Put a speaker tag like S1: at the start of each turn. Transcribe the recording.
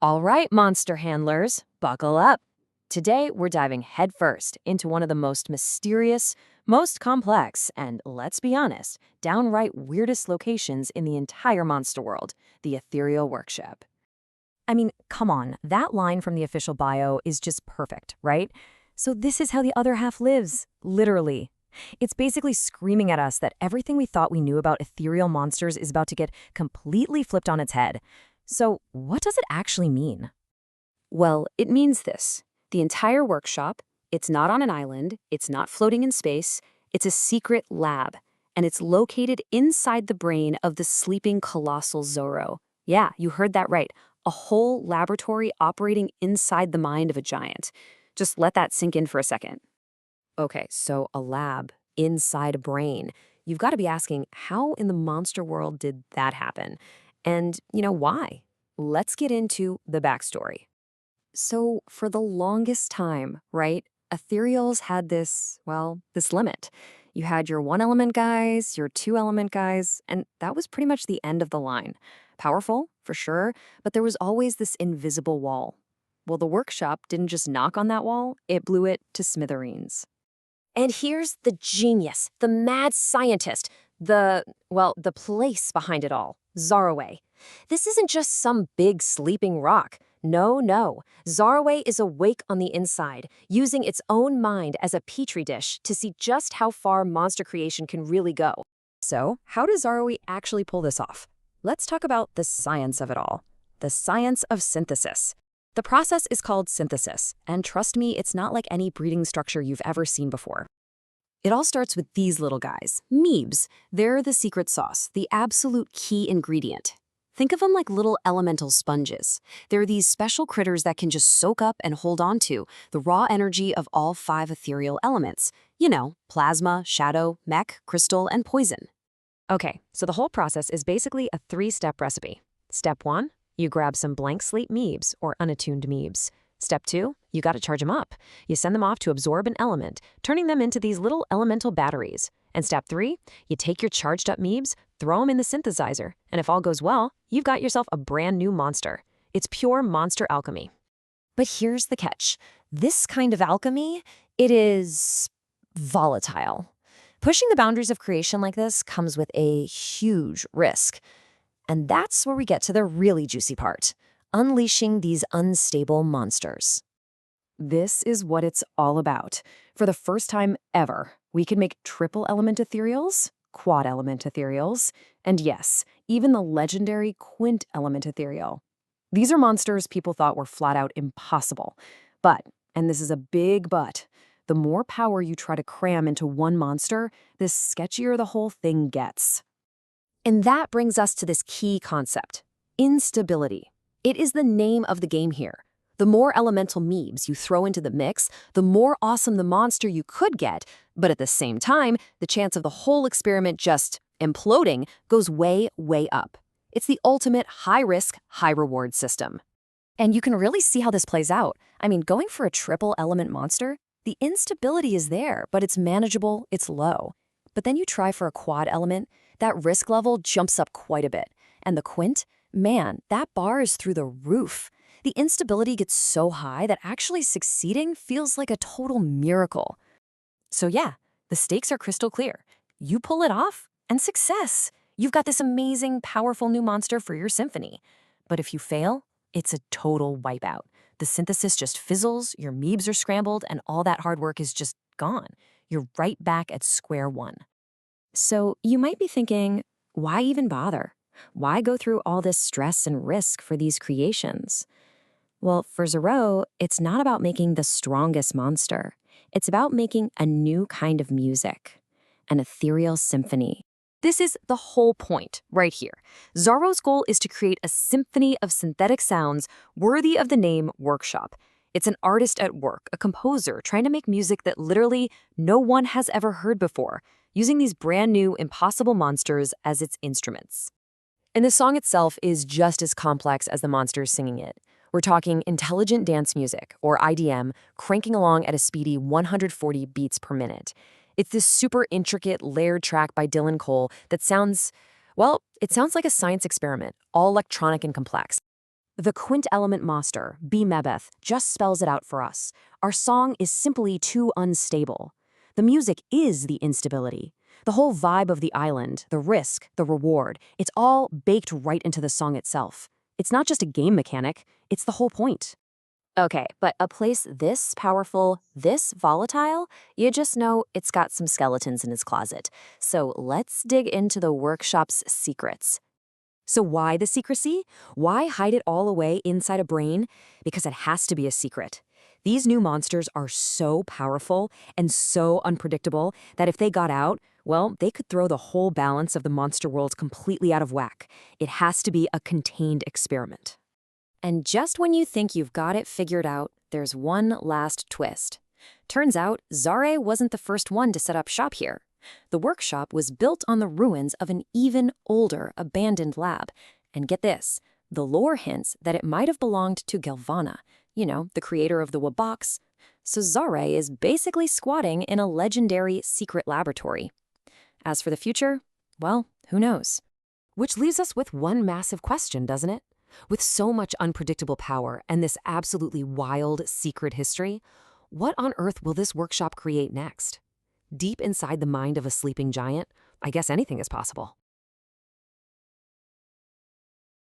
S1: All right, monster handlers, buckle up. Today, we're diving headfirst into one of the most mysterious, most complex, and let's be honest, downright weirdest locations in the entire monster world, the Ethereal Workshop. I mean, come on, that line from the official bio is just perfect, right? So this is how the other half lives, literally. It's basically screaming at us that everything we thought we knew about ethereal monsters is about to get completely flipped on its head. So what does it actually mean? Well, it means this. The entire workshop, it's not on an island, it's not floating in space, it's a secret lab, and it's located inside the brain of the sleeping colossal Zorro. Yeah, you heard that right. A whole laboratory operating inside the mind of a giant. Just let that sink in for a second. Okay, so a lab inside a brain. You've got to be asking, how in the monster world did that happen? And, why? Let's get into the backstory. So, for the longest time, right, ethereals had this limit. You had your one element guys, your two element guys, and that was pretty much the end of the line. Powerful, for sure, but there was always this invisible wall. Well, the workshop didn't just knock on that wall, it blew it to smithereens. And here's the genius, the mad scientist, the place behind it all, Zaraway. This isn't just some big sleeping rock. No. Zaraway is awake on the inside, using its own mind as a petri dish to see just how far monster creation can really go. So, how does Zaraway actually pull this off? Let's talk about the science of it all. The science of synthesis. The process is called synthesis, and trust me, it's not like any breeding structure you've ever seen before. It all starts with these little guys, meebs. They're the secret sauce, the absolute key ingredient. Think of them like little elemental sponges. They're these special critters that can just soak up and hold on to the raw energy of all 5 ethereal elements. Plasma, shadow, mech, crystal, and poison. Okay, so the whole process is basically a 3-step recipe. Step 1, you grab some blank slate meebs or unattuned meebs. Step 2, you gotta charge them up. You send them off to absorb an element, turning them into these little elemental batteries. And step 3, you take your charged up meebs, throw them in the synthesizer, and if all goes well, you've got yourself a brand new monster. It's pure monster alchemy. But here's the catch. This kind of alchemy, it is volatile. Pushing the boundaries of creation like this comes with a huge risk. And that's where we get to the really juicy part, unleashing these unstable monsters. This is what it's all about. For the first time ever, we can make triple element ethereals, quad element ethereals, and yes, even the legendary quint element ethereal. These are monsters people thought were flat out impossible. But, and this is a big but, the more power you try to cram into one monster, the sketchier the whole thing gets. And that brings us to this key concept, instability. It is the name of the game here. The more elemental meebs you throw into the mix, the more awesome the monster you could get, but at the same time, the chance of the whole experiment just imploding goes way, way up. It's the ultimate high-risk, high-reward system. And you can really see how this plays out. I mean, going for a triple element monster, the instability is there, but it's manageable, it's low. But then you try for a quad element, that risk level jumps up quite a bit. And the quint, man, that bar is through the roof. The instability gets so high that actually succeeding feels like a total miracle. So yeah, the stakes are crystal clear. You pull it off, and success. You've got this amazing, powerful new monster for your symphony. But if you fail, it's a total wipeout. The synthesis just fizzles, your meebs are scrambled, and all that hard work is just gone. You're right back at square one. So you might be thinking, why even bother? Why go through all this stress and risk for these creations? Well, for Zero, it's not about making the strongest monster. It's about making a new kind of music, an ethereal symphony. This is the whole point right here. Zorro's goal is to create a symphony of synthetic sounds worthy of the name Workshop. It's an artist at work, a composer trying to make music that literally no one has ever heard before, using these brand new, impossible monsters as its instruments. And the song itself is just as complex as the monsters singing it. We're talking intelligent dance music, or IDM, cranking along at a speedy 140 beats per minute. It's this super intricate, layered track by Dylan Cole that sounds like a science experiment, all electronic and complex. The quint element monster, B. Mebeth, just spells it out for us. Our song is simply too unstable. The music is the instability. The whole vibe of the island, the risk, the reward, it's all baked right into the song itself. It's not just a game mechanic, it's the whole point. Okay, but a place this powerful, this volatile, you just know it's got some skeletons in its closet. So let's dig into the workshop's secrets. So why the secrecy? Why hide it all away inside a brain? Because it has to be a secret. These new monsters are so powerful and so unpredictable that if they got out, well, they could throw the whole balance of the monster world completely out of whack. It has to be a contained experiment. And just when you think you've got it figured out, there's one last twist. Turns out, Zare wasn't the first one to set up shop here. The workshop was built on the ruins of an even older, abandoned lab. And get this, the lore hints that it might have belonged to Galvana, the creator of the Wabox. So Zare is basically squatting in a legendary secret laboratory. As for the future, well, who knows? Which leaves us with one massive question, doesn't it? With so much unpredictable power and this absolutely wild, secret history, what on earth will this workshop create next? Deep inside the mind of a sleeping giant, I guess anything is possible.